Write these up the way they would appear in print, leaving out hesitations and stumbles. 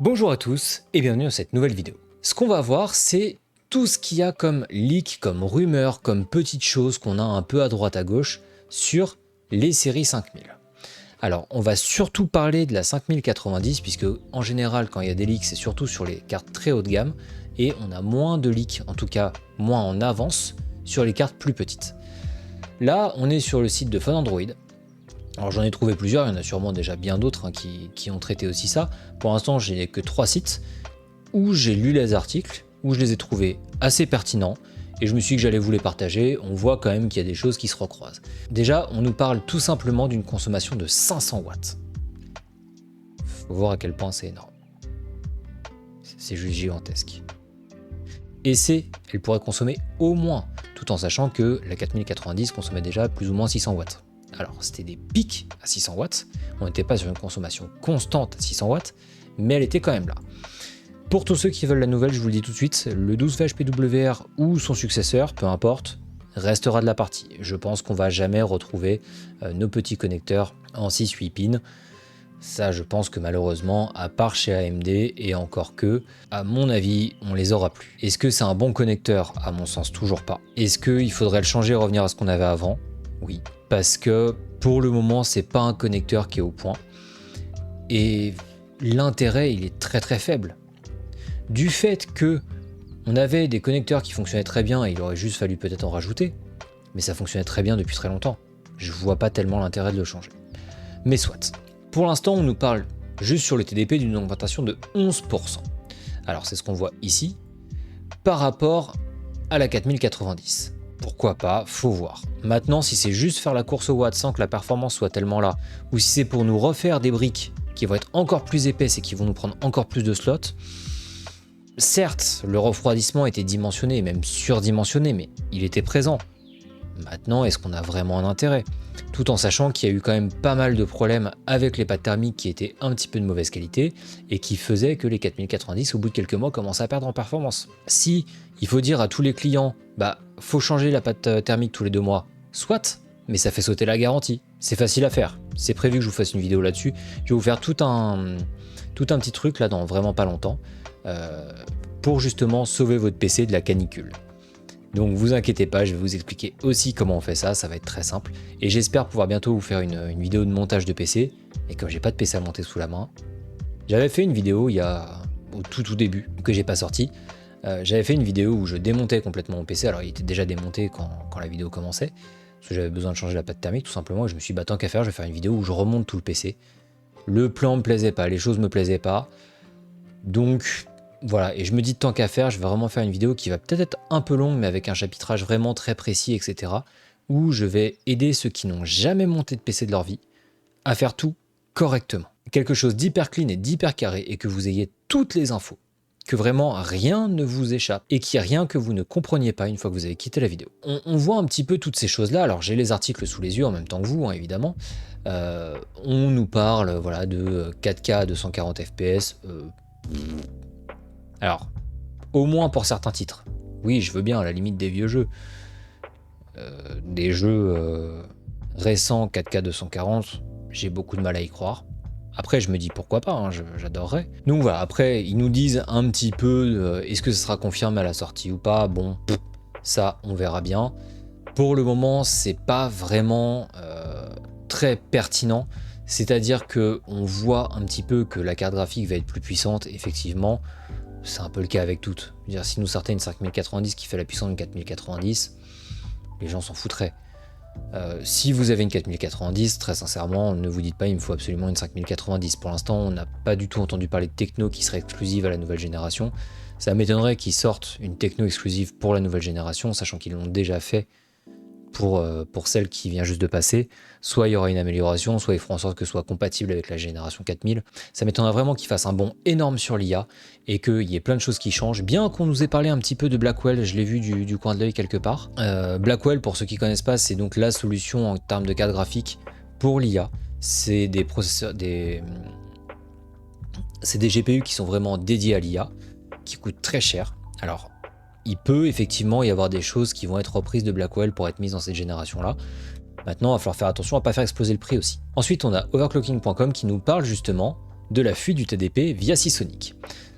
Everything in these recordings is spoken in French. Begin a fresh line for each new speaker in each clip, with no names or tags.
Bonjour à tous et bienvenue dans cette nouvelle vidéo. Ce qu'on va voir, c'est tout ce qu'il y a comme leak, comme rumeur, comme petites choses qu'on a un peu à droite à gauche sur les séries 5000. Alors on va surtout parler de la 5090 puisque en général quand il y a des leaks c'est surtout sur les cartes très haut de gamme et on a moins de leaks, en tout cas moins en avance sur les cartes plus petites. Là on est sur le site de Fun Android. Alors j'en ai trouvé plusieurs, il y en a sûrement déjà bien d'autres qui ont traité aussi ça. Pour l'instant, j'ai que 3 sites où j'ai lu les articles, où je les ai trouvés assez pertinents, et je me suis dit que j'allais vous les partager. On voit quand même qu'il y a des choses qui se recroisent. Déjà, on nous parle tout simplement d'une consommation de 500 watts. Faut voir à quel point c'est énorme. C'est juste gigantesque. Et elle pourrait consommer au moins, tout en sachant que la 4090 consommait déjà plus ou moins 600 watts. Alors c'était des pics à 600 watts, on n'était pas sur une consommation constante à 600 watts, mais elle était quand même là. Pour tous ceux qui veulent la nouvelle, je vous le dis tout de suite, le 12V HPWR ou son successeur, peu importe, restera de la partie. Je pense qu'on va jamais retrouver nos petits connecteurs en 6-8 pins. Ça, je pense que malheureusement, à part chez AMD, et encore que, à mon avis, on les aura plus. Est-ce que c'est un bon connecteur? À mon sens, toujours pas. Est-ce qu'il faudrait le changer et revenir à ce qu'on avait avant? Oui. Parce que pour le moment, c'est pas un connecteur qui est au point. Et l'intérêt, il est très très faible. Du fait que on avait des connecteurs qui fonctionnaient très bien, et il aurait juste fallu peut-être en rajouter, mais ça fonctionnait très bien depuis très longtemps. Je vois pas tellement l'intérêt de le changer. Mais soit. Pour l'instant, on nous parle juste sur le TDP d'une augmentation de 11%. Alors c'est ce qu'on voit ici, par rapport à la 4090. Pourquoi pas, faut voir. Maintenant, si c'est juste faire la course au watt sans que la performance soit tellement là, ou si c'est pour nous refaire des briques qui vont être encore plus épaisses et qui vont nous prendre encore plus de slots, certes, le refroidissement était dimensionné, même surdimensionné, mais il était présent. Maintenant, est-ce qu'on a vraiment un intérêt? Tout en sachant qu'il y a eu quand même pas mal de problèmes avec les pads thermiques qui étaient un petit peu de mauvaise qualité et qui faisaient que les 4090 au bout de quelques mois commençaient à perdre en performance. Si il faut dire à tous les clients, faut changer la pâte thermique tous les 2 mois, soit, mais ça fait sauter la garantie. C'est facile à faire. C'est prévu que je vous fasse une vidéo là-dessus. Je vais vous faire tout un petit truc là dans vraiment pas longtemps pour justement sauver votre PC de la canicule. Donc vous inquiétez pas, je vais vous expliquer aussi comment on fait ça, ça va être très simple. Et j'espère pouvoir bientôt vous faire une vidéo de montage de PC. Et comme j'ai pas de PC à monter sous la main, j'avais fait une vidéo au tout début, que j'ai pas sorti. J'avais fait une vidéo où je démontais complètement mon PC, alors il était déjà démonté quand la vidéo commençait, parce que j'avais besoin de changer la pâte thermique tout simplement, et je me suis dit tant qu'à faire, je vais faire une vidéo où je remonte tout le PC. Le plan me plaisait pas, les choses me plaisaient pas, donc voilà, et je me dis tant qu'à faire, je vais vraiment faire une vidéo qui va peut-être être un peu longue, mais avec un chapitrage vraiment très précis, etc., où je vais aider ceux qui n'ont jamais monté de PC de leur vie à faire tout correctement. Quelque chose d'hyper clean et d'hyper carré, et que vous ayez toutes les infos, que vraiment rien ne vous échappe et qu'il n'y a rien que vous ne compreniez pas une fois que vous avez quitté la vidéo. On voit un petit peu toutes ces choses-là, alors j'ai les articles sous les yeux en même temps que vous, évidemment. On nous parle de 4K à 240 FPS. Alors, au moins pour certains titres. Oui, je veux bien, à la limite des vieux jeux. Des jeux récents 4K 240, j'ai beaucoup de mal à y croire. Après, je me dis pourquoi pas, j'adorerais. Donc voilà, après, ils nous disent un petit peu est-ce que ce sera confirmé à la sortie ou pas. Bon, ça, on verra bien. Pour le moment, c'est pas vraiment très pertinent. C'est-à-dire qu'on voit un petit peu que la carte graphique va être plus puissante, effectivement. C'est un peu le cas avec toutes. Je veux dire, si nous sortait une 5090 qui fait la puissance d'une 4090, les gens s'en foutraient. Si vous avez une 4090, très sincèrement, ne vous dites pas il me faut absolument une 5090. Pour l'instant, on n'a pas du tout entendu parler de techno qui serait exclusive à la nouvelle génération. Ça m'étonnerait qu'ils sortent une techno exclusive pour la nouvelle génération, sachant qu'ils l'ont déjà fait pour celle qui vient juste de passer. Soit il y aura une amélioration, soit ils feront en sorte que ce soit compatible avec la génération 4000. Ça m'étonnerait vraiment qu'ils fassent un bond énorme sur l'IA et qu'il y ait plein de choses qui changent. Bien qu'on nous ait parlé un petit peu de Blackwell, je l'ai vu du coin de l'œil quelque part. Blackwell, pour ceux qui ne connaissent pas, c'est donc la solution en termes de carte graphique pour l'IA. C'est des processeurs, c'est des GPU qui sont vraiment dédiés à l'IA, qui coûtent très cher. Alors, il peut effectivement y avoir des choses qui vont être reprises de Blackwell pour être mises dans cette génération-là. Maintenant, il va falloir faire attention à ne pas faire exploser le prix aussi. Ensuite, on a overclocking.com qui nous parle justement de la fuite du TDP via Seasonic.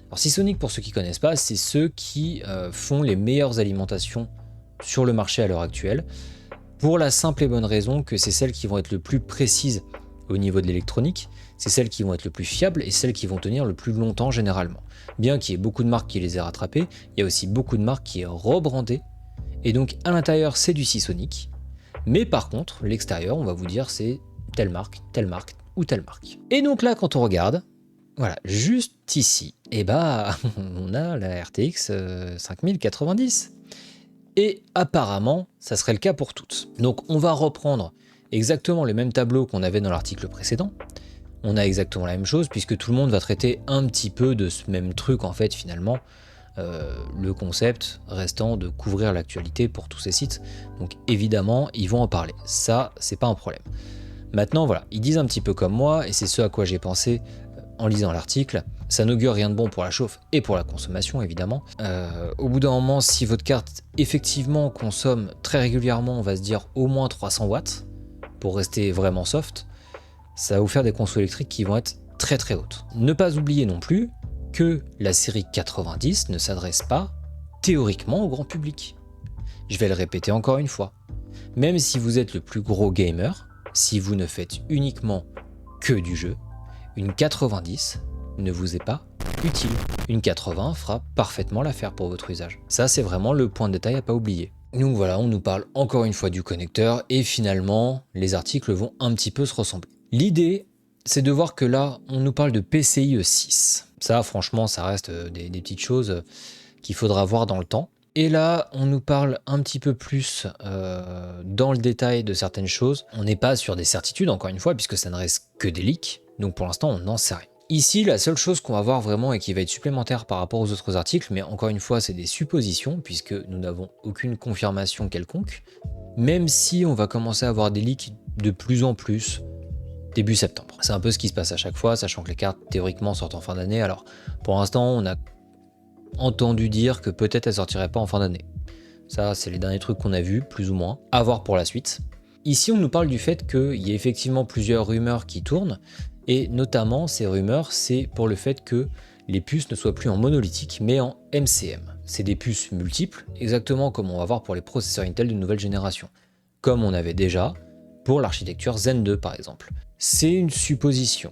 Alors Seasonic, pour ceux qui ne connaissent pas, c'est ceux qui font les meilleures alimentations sur le marché à l'heure actuelle, pour la simple et bonne raison que c'est celles qui vont être le plus précises au niveau de l'électronique, c'est celles qui vont être le plus fiables et celles qui vont tenir le plus longtemps généralement. Bien qu'il y ait beaucoup de marques qui les aient rattrapées, il y a aussi beaucoup de marques qui est rebrandées, et donc à l'intérieur c'est du Seasonic, mais par contre l'extérieur on va vous dire c'est telle marque ou telle marque. Et donc là quand on regarde, voilà, juste ici, et bah on a la RTX 5090. Et apparemment, ça serait le cas pour toutes. Donc on va reprendre exactement les mêmes tableaux qu'on avait dans l'article précédent. On a exactement la même chose puisque tout le monde va traiter un petit peu de ce même truc en fait finalement. Le concept restant de couvrir l'actualité pour tous ces sites. Donc évidemment, ils vont en parler. Ça, c'est pas un problème. Maintenant, voilà, ils disent un petit peu comme moi, et c'est ce à quoi j'ai pensé en lisant l'article. Ça n'augure rien de bon pour la chauffe et pour la consommation, évidemment. Au bout d'un moment, si votre carte effectivement consomme très régulièrement, on va se dire au moins 300 watts, pour rester vraiment soft, ça va vous faire des consos électriques qui vont être très très hautes. Ne pas oublier non plus que la série 90 ne s'adresse pas théoriquement au grand public. Je vais le répéter encore une fois. Même si vous êtes le plus gros gamer, si vous ne faites uniquement que du jeu, une 90 ne vous est pas utile. Une 80 fera parfaitement l'affaire pour votre usage. Ça, c'est vraiment le point de détail à pas oublier. Donc voilà, on nous parle encore une fois du connecteur et finalement, les articles vont un petit peu se ressembler. L'idée, c'est de voir que là, on nous parle de PCIe 6. Ça, franchement, ça reste des petites choses qu'il faudra voir dans le temps. Et là, on nous parle un petit peu plus dans le détail de certaines choses. On n'est pas sur des certitudes, encore une fois, puisque ça ne reste que des leaks. Donc pour l'instant, on n'en sait rien. Ici, la seule chose qu'on va voir vraiment et qui va être supplémentaire par rapport aux autres articles, mais encore une fois, c'est des suppositions, puisque nous n'avons aucune confirmation quelconque, même si on va commencer à avoir des leaks de plus en plus début septembre. C'est un peu ce qui se passe à chaque fois, sachant que les cartes théoriquement sortent en fin d'année. Alors pour l'instant, on a entendu dire que peut-être elles sortiraient pas en fin d'année. Ça, c'est les derniers trucs qu'on a vus, plus ou moins. À voir pour la suite. Ici, on nous parle du fait qu'il y a effectivement plusieurs rumeurs qui tournent, et notamment, ces rumeurs, c'est pour le fait que les puces ne soient plus en monolithique, mais en MCM. C'est des puces multiples, exactement comme on va voir pour les processeurs Intel de nouvelle génération, comme on avait déjà pour l'architecture Zen 2 par exemple. C'est une supposition.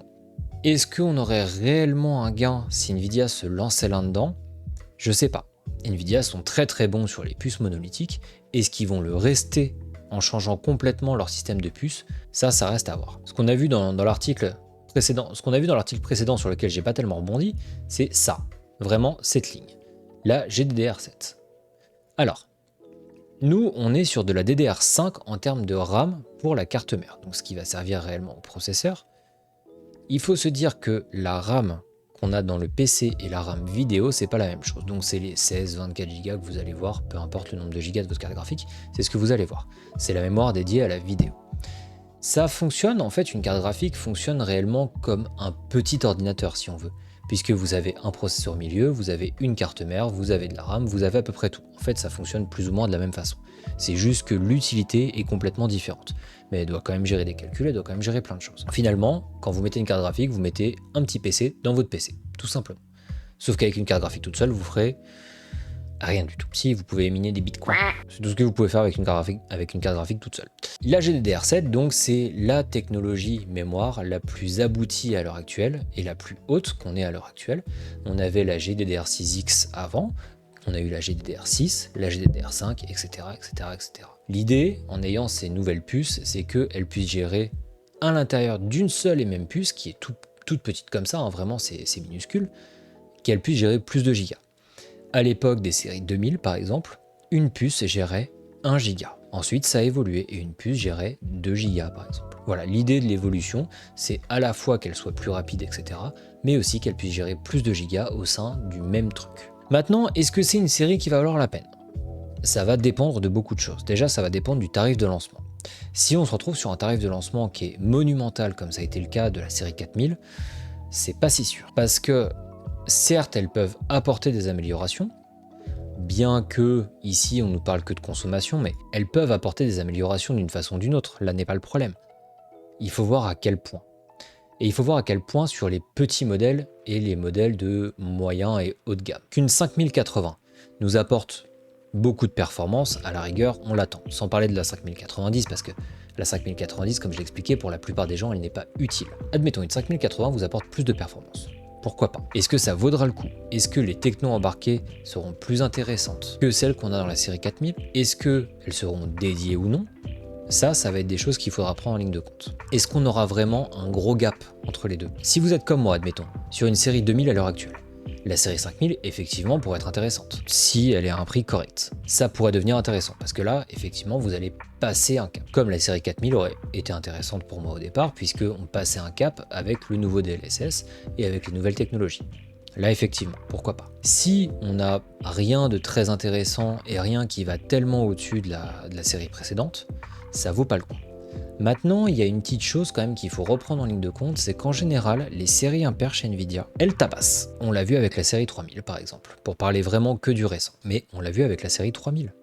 Est-ce qu'on aurait réellement un gain si Nvidia se lançait là-dedans ? Je sais pas. Nvidia sont très très bons sur les puces monolithiques. Est-ce qu'ils vont le rester en changeant complètement leur système de puces ? Ça reste à voir. Ce qu'on a vu dans l'article précédent sur lequel j'ai pas tellement rebondi, c'est ça. Vraiment cette ligne. La GDDR7. Alors, nous, on est sur de la DDR5 en termes de RAM pour la carte mère, donc ce qui va servir réellement au processeur. Il faut se dire que la RAM qu'on a dans le PC et la RAM vidéo, c'est pas la même chose. Donc c'est les 16-24 Go que vous allez voir, peu importe le nombre de gigas de votre carte graphique, c'est ce que vous allez voir. C'est la mémoire dédiée à la vidéo. Ça fonctionne, en fait, une carte graphique fonctionne réellement comme un petit ordinateur, si on veut. Puisque vous avez un processeur au milieu, vous avez une carte mère, vous avez de la RAM, vous avez à peu près tout. En fait, ça fonctionne plus ou moins de la même façon. C'est juste que l'utilité est complètement différente. Mais elle doit quand même gérer des calculs, elle doit quand même gérer plein de choses. Finalement, quand vous mettez une carte graphique, vous mettez un petit PC dans votre PC, tout simplement. Sauf qu'avec une carte graphique toute seule, vous ferez rien du tout. Si, vous pouvez miner des bitcoins. C'est tout ce que vous pouvez faire avec une carte graphique toute seule. La GDDR7, donc, c'est la technologie mémoire la plus aboutie à l'heure actuelle et la plus haute qu'on ait à l'heure actuelle. On avait la GDDR6X avant, on a eu la GDDR6, la GDDR5, etc., etc., etc. L'idée, en ayant ces nouvelles puces, c'est qu'elles puissent gérer à l'intérieur d'une seule et même puce, qui est toute petite comme ça, hein, vraiment c'est minuscule, qu'elles puissent gérer plus de gigas. À l'époque des séries 2000 par exemple, une puce gérait 1 giga. Ensuite ça a évolué et une puce gérait 2 gigas par exemple. Voilà, l'idée de l'évolution, c'est à la fois qu'elle soit plus rapide, etc., mais aussi qu'elle puisse gérer plus de gigas au sein du même truc. Maintenant, est-ce que c'est une série qui va valoir la peine ? Ça va dépendre de beaucoup de choses. Déjà, ça va dépendre du tarif de lancement. Si on se retrouve sur un tarif de lancement qui est monumental, comme ça a été le cas de la série 4000, c'est pas si sûr. Parce que certes, elles peuvent apporter des améliorations, bien que ici on nous parle que de consommation, mais elles peuvent apporter des améliorations d'une façon ou d'une autre, là n'est pas le problème. Il faut voir à quel point. Et il faut voir à quel point sur les petits modèles et les modèles de moyen et haut de gamme, qu'une 5080 nous apporte beaucoup de performance, à la rigueur, on l'attend. Sans parler de la 5090, parce que la 5090, comme je l'expliquais, pour la plupart des gens, elle n'est pas utile. Admettons, une 5080 vous apporte plus de performance. Pourquoi pas? Est-ce que ça vaudra le coup? Est-ce que les technos embarquées seront plus intéressantes que celles qu'on a dans la série 4000? Est-ce qu'elles seront dédiées ou non? Ça va être des choses qu'il faudra prendre en ligne de compte. Est-ce qu'on aura vraiment un gros gap entre les deux? Si vous êtes comme moi, admettons, sur une série 2000 à l'heure actuelle, la série 5000, effectivement, pourrait être intéressante, si elle est à un prix correct. Ça pourrait devenir intéressant, parce que là, effectivement, vous allez passer un cap. Comme la série 4000 aurait été intéressante pour moi au départ, puisqu'on passait un cap avec le nouveau DLSS et avec les nouvelles technologies. Là, effectivement, pourquoi pas. Si on n'a rien de très intéressant et rien qui va tellement au-dessus de la série précédente, ça vaut pas le coup. Maintenant, il y a une petite chose quand même qu'il faut reprendre en ligne de compte, c'est qu'en général, les séries impaires chez Nvidia, elles tabassent. On l'a vu avec la série 3000 par exemple, pour parler vraiment que du récent. Mais on l'a vu avec la série 3000.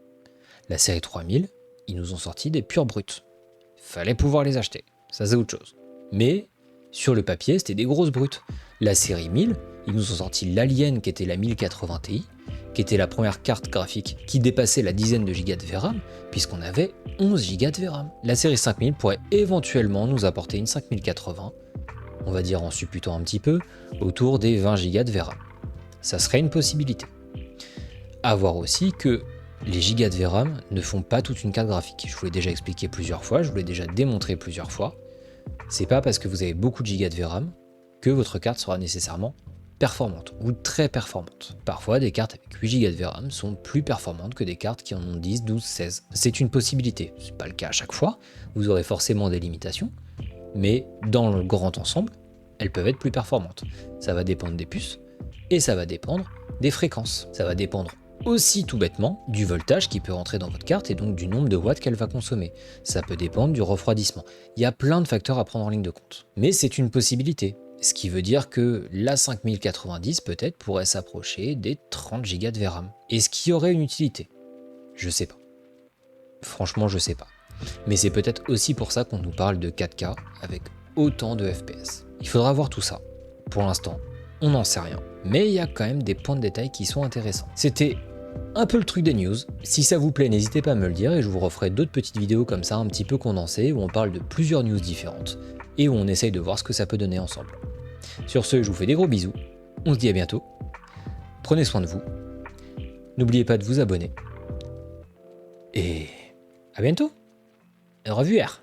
La série 3000, ils nous ont sorti des purs bruts. Fallait pouvoir les acheter, ça c'est autre chose. Mais sur le papier, c'était des grosses brutes. La série 1000, ils nous ont sorti l'Alien qui était la 1080 Ti, qui était la première carte graphique qui dépassait la dizaine de gigas de VRAM, puisqu'on avait 11 gigas de VRAM. La série 5000 pourrait éventuellement nous apporter une 5080, on va dire en supputant un petit peu, autour des 20 gigas de VRAM. Ça serait une possibilité. À voir aussi que les gigas de VRAM ne font pas toute une carte graphique. Je vous l'ai déjà expliqué plusieurs fois, je vous l'ai déjà démontré plusieurs fois. C'est pas parce que vous avez beaucoup de gigas de VRAM que votre carte sera nécessairement performante ou très performante. Parfois, des cartes avec 8 Go de VRAM sont plus performantes que des cartes qui en ont 10, 12, 16. C'est une possibilité. C'est pas le cas à chaque fois. Vous aurez forcément des limitations, mais dans le grand ensemble, elles peuvent être plus performantes. Ça va dépendre des puces et ça va dépendre des fréquences. Ça va dépendre aussi tout bêtement du voltage qui peut rentrer dans votre carte et donc du nombre de watts qu'elle va consommer. Ça peut dépendre du refroidissement. Il y a plein de facteurs à prendre en ligne de compte. Mais c'est une possibilité. Ce qui veut dire que la 5090 peut-être pourrait s'approcher des 30 Go de VRAM. Est-ce qu'il y aurait une utilité? Je sais pas. Franchement, je sais pas. Mais c'est peut-être aussi pour ça qu'on nous parle de 4K avec autant de FPS. Il faudra voir tout ça. Pour l'instant, on n'en sait rien. Mais il y a quand même des points de détail qui sont intéressants. C'était un peu le truc des news. Si ça vous plaît, n'hésitez pas à me le dire et je vous referai d'autres petites vidéos comme ça un petit peu condensées où on parle de plusieurs news différentes et où on essaye de voir ce que ça peut donner ensemble. Sur ce, je vous fais des gros bisous, on se dit à bientôt, prenez soin de vous, n'oubliez pas de vous abonner, et à bientôt, au revoir.